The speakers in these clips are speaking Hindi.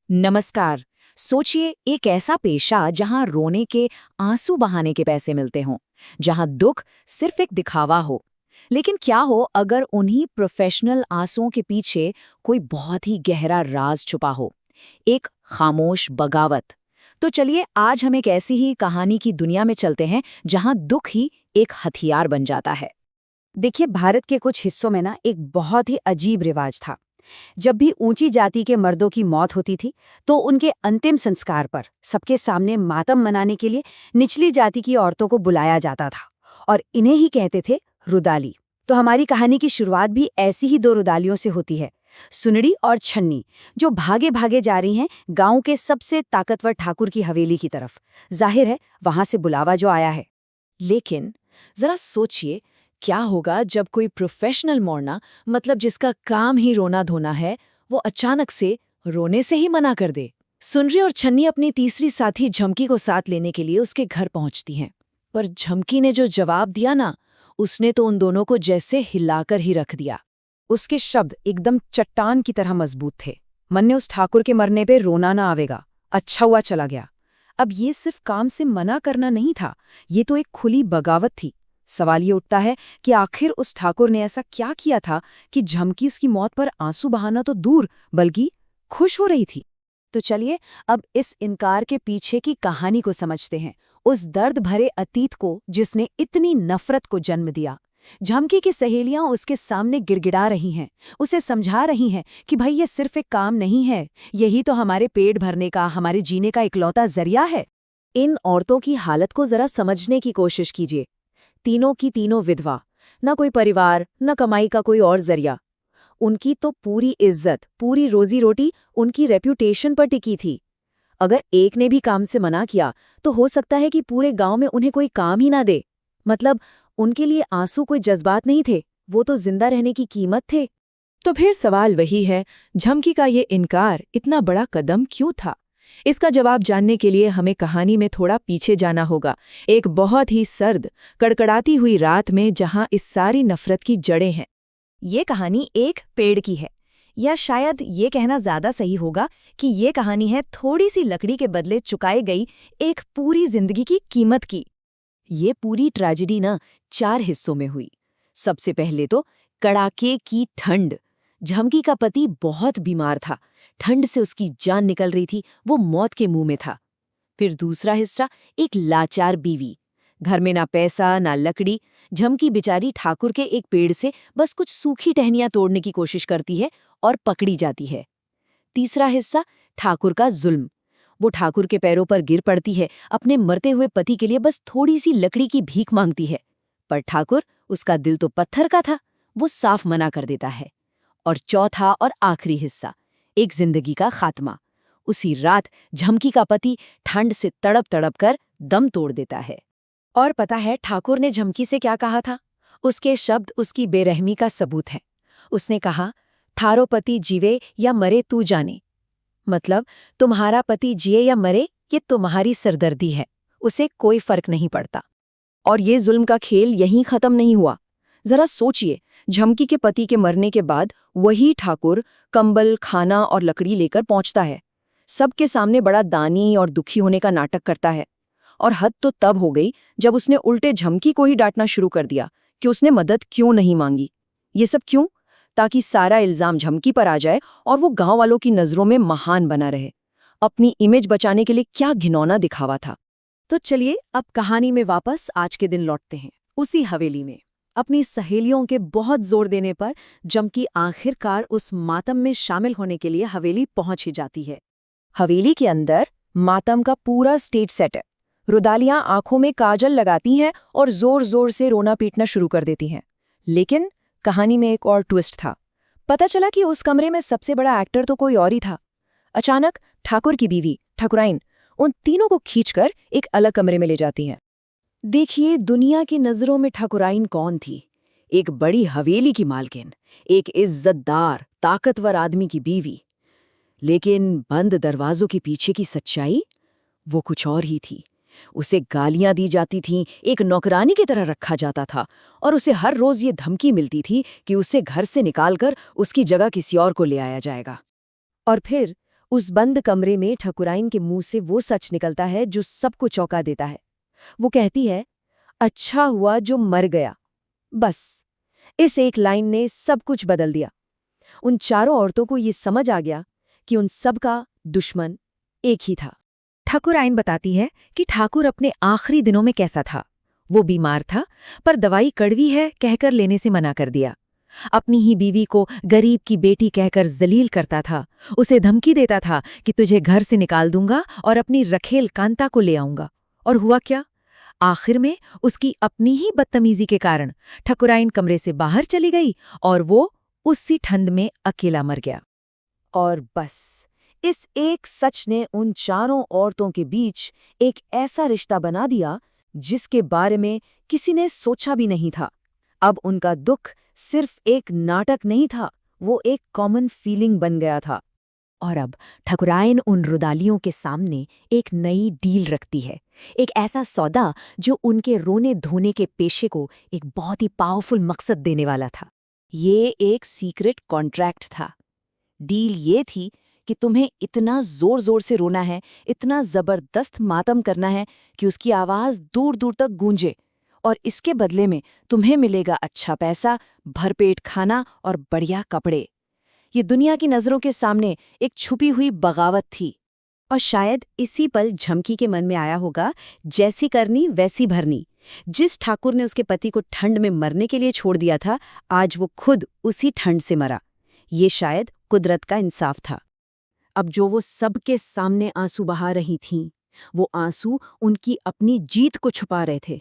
नमस्कार। सोचिए एक ऐसा पेशा जहां रोने के आंसू बहाने के पैसे मिलते हों, जहां दुख सिर्फ एक दिखावा हो। लेकिन क्या हो अगर उन्हीं प्रोफेशनल आंसुओं के पीछे कोई बहुत ही गहरा राज छुपा हो, एक खामोश बगावत। तो चलिए आज हम एक ऐसी ही कहानी की दुनिया में चलते हैं जहां दुख ही एक हथियार बन जाता है। देखिए, भारत के कुछ हिस्सों में ना एक बहुत ही अजीब रिवाज था। जब भी ऊंची जाति के मर्दों की मौत होती थी तो उनके अंतिम संस्कार पर सबके सामने मातम मनाने के लिए निचली जाति की औरतों को बुलाया जाता था और इन्हें ही कहते थे रुदाली। तो हमारी कहानी की शुरुआत भी ऐसी ही दो रुदालियों से होती है, सुनड़ी और छन्नी, जो भागे भागे जा रही हैं गांव के सबसे ताकतवर ठाकुर की हवेली की तरफ। जाहिर है वहां से बुलावा जो आया है। लेकिन जरा सोचिए, क्या होगा जब कोई प्रोफेशनल मोड़ना, मतलब जिसका काम ही रोना धोना है, वो अचानक से रोने से ही मना कर दे। सुनरी और छन्नी अपनी तीसरी साथी झमकी को साथ लेने के लिए उसके घर पहुंचती हैं। पर झमकी ने जो जवाब दिया ना, उसने तो उन दोनों को जैसे हिलाकर ही रख दिया। उसके शब्द एकदम चट्टान की तरह मजबूत थे। मन ने उस ठाकुर के मरने पे रोना ना आवेगा, अच्छा हुआ चला गया। अब ये सिर्फ काम से मना करना नहीं था, ये तो एक खुली बगावत थी। सवाल ये उठता है कि आखिर उस ठाकुर ने ऐसा क्या किया था कि झमकी उसकी मौत पर आंसू बहाना तो दूर बल्कि खुश हो रही थी। तो चलिए अब इस इनकार के पीछे की कहानी को समझते हैं, उस दर्द भरे अतीत को जिसने इतनी नफरत को जन्म दिया। झमकी की सहेलियां उसके सामने गिड़गिड़ा रही हैं, उसे समझा रही हैं कि भाई ये सिर्फ एक काम नहीं है, यही तो हमारे पेट भरने का, हमारे जीने का इकलौता जरिया है। इन औरतों की हालत को जरा समझने की कोशिश कीजिए। तीनों की तीनों विधवा, न कोई परिवार, न कमाई का कोई और जरिया। उनकी तो पूरी इज्जत, पूरी रोजी रोटी उनकी रेप्यूटेशन पर टिकी थी। अगर एक ने भी काम से मना किया तो हो सकता है कि पूरे गांव में उन्हें कोई काम ही ना दे। मतलब उनके लिए आंसू कोई जज्बात नहीं थे, वो तो जिंदा रहने की कीमत थे। तो फिर सवाल वही है, झमकी का ये इनकार इतना बड़ा कदम क्यों था? इसका जवाब जानने के लिए हमें कहानी में थोड़ा पीछे जाना होगा, एक बहुत ही सर्द, कड़कड़ाती हुई रात में जहां इस सारी नफरत की जड़ें हैं। ये कहानी एक पेड़ की है, या शायद ये कहना ज्यादा सही होगा कि ये कहानी है थोड़ी सी लकड़ी के बदले चुकाई गई एक पूरी जिंदगी की कीमत की। ये पूरी ट्रेजेडी ना 4 हिस्सों में हुई। सबसे पहले तो कड़ाके की ठंड। झमकी का पति बहुत बीमार था, ठंड से उसकी जान निकल रही थी, वो मौत के मुंह में था। फिर दूसरा हिस्सा, एक लाचार बीवी, घर में ना पैसा ना लकड़ी। झमकी बेचारी ठाकुर के एक पेड़ से बस कुछ सूखी टहनियां तोड़ने की कोशिश करती है और पकड़ी जाती है। तीसरा हिस्सा, ठाकुर का जुल्म। वो ठाकुर के पैरों पर गिर पड़ती है, अपने मरते हुए पति के लिए बस थोड़ी सी लकड़ी की भीख मांगती है। पर ठाकुर, उसका दिल तो पत्थर का था, वो साफ मना कर देता है। और चौथा और आखिरी हिस्सा, एक जिंदगी का खात्मा। उसी रात झमकी का पति ठंड से तड़प तड़प कर दम तोड़ देता है। और पता है ठाकुर ने झमकी से क्या कहा था? उसके शब्द उसकी बेरहमी का सबूत हैं। उसने कहा, थारो पति जीवे या मरे तू जाने। मतलब तुम्हारा पति जिए या मरे, ये तुम्हारी सरदर्दी है, उसे कोई फर्क नहीं पड़ता। और ये जुल्म का खेल यहीं खत्म नहीं हुआ। जरा सोचिए, झमकी के पति के मरने के बाद वही ठाकुर कंबल, खाना और लकड़ी लेकर पहुंचता है। सबके सामने बड़ा दानी और दुखी होने का नाटक करता है। और हद तो तब हो गई जब उसने उल्टे झमकी को ही डांटना शुरू कर दिया कि उसने मदद क्यों नहीं मांगी। ये सब क्यों? ताकि सारा इल्जाम झमकी पर आ जाए और वो गांव वालों की नजरों में महान बना रहे। अपनी इमेज बचाने के लिए क्या घिनौना दिखावा था। तो चलिए अब कहानी में वापस आज के दिन लौटते हैं। उसी हवेली में अपनी सहेलियों के बहुत जोर देने पर झमकी आखिरकार उस मातम में शामिल होने के लिए हवेली पहुंच ही जाती है। हवेली के अंदर मातम का पूरा स्टेज सेट है। रुदालियां आंखों में काजल लगाती हैं और जोर जोर से रोना पीटना शुरू कर देती हैं। लेकिन कहानी में एक और ट्विस्ट था। पता चला कि उस कमरे में सबसे बड़ा एक्टर तो कोई और ही था। अचानक ठाकुर की बीवी ठाकुराइन उन तीनों को खींचकर एक अलग कमरे में ले जाती हैं। देखिए, दुनिया की नजरों में ठाकुराइन कौन थी? एक बड़ी हवेली की मालकिन, एक इज्जतदार ताकतवर आदमी की बीवी। लेकिन बंद दरवाजों के पीछे की सच्चाई, वो कुछ और ही थी। उसे गालियां दी जाती थीं, एक नौकरानी की तरह रखा जाता था और उसे हर रोज ये धमकी मिलती थी कि उसे घर से निकालकर उसकी जगह किसी और को ले आया जाएगा। और फिर उस बंद कमरे में ठकुराइन के मुंह से वो सच निकलता है जो सबको चौंका देता है। वो कहती है, अच्छा हुआ जो मर गया। बस इस एक लाइन ने सब कुछ बदल दिया। उन चारों औरतों को ये समझ आ गया कि उन सब का दुश्मन एक ही था। ठकुराइन बताती है कि ठाकुर अपने आखिरी दिनों में कैसा था। वो बीमार था, पर दवाई कड़वी है कहकर लेने से मना कर दिया। अपनी ही बीवी को गरीब की बेटी कहकर जलील करता था। उसे धमकी देता था कि तुझे घर से निकाल दूंगा और अपनी रखेल कांता को ले आऊंगा। और हुआ क्या? आखिर में उसकी अपनी ही बदतमीजी के कारण ठकुराइन कमरे से बाहर चली गई और वो उसी ठंड में अकेला मर गया। और बस इस एक सच ने उन चारों औरतों के बीच एक ऐसा रिश्ता बना दिया जिसके बारे में किसी ने सोचा भी नहीं था। अब उनका दुख सिर्फ एक नाटक नहीं था, वो एक कॉमन फीलिंग बन गया था। और अब ठकुराइन उन रुदालियों के सामने एक नई डील रखती है, एक ऐसा सौदा जो उनके रोने धोने के पेशे को एक बहुत ही पावरफुल मकसद देने वाला था। ये एक सीक्रेट कॉन्ट्रैक्ट था। डील ये थी कि तुम्हें इतना जोर जोर से रोना है, इतना जबरदस्त मातम करना है कि उसकी आवाज़ दूर दूर तक गूंजे, और इसके बदले में तुम्हें मिलेगा अच्छा पैसा, भरपेट खाना और बढ़िया कपड़े। ये दुनिया की नज़रों के सामने एक छुपी हुई बगावत थी। और शायद इसी पल झमकी के मन में आया होगा, जैसी करनी वैसी भरनी। जिस ठाकुर ने उसके पति को ठंड में मरने के लिए छोड़ दिया था, आज वो खुद उसी ठंड से मरा। ये शायद कुदरत का इंसाफ था। अब जो वो सबके सामने आंसू बहा रही थीं, वो आंसू उनकी अपनी जीत को छुपा रहे थे।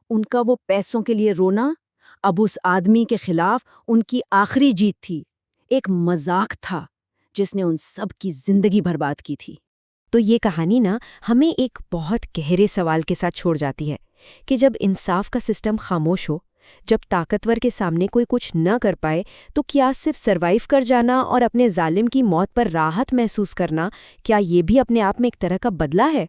उनका वो पैसों के लिए रोना अब उस आदमी के खिलाफ उनकी आखिरी जीत थी, एक मजाक था जिसने उन सब की जिंदगी बर्बाद की थी। तो ये कहानी ना हमें एक बहुत गहरे सवाल के साथ छोड़ जाती है कि जब इंसाफ का सिस्टम खामोश हो, जब ताकतवर के सामने कोई कुछ न कर पाए, तो क्या सिर्फ सरवाइव कर जाना और अपने जालिम की मौत पर राहत महसूस करना, क्या ये भी अपने आप में एक तरह का बदला है?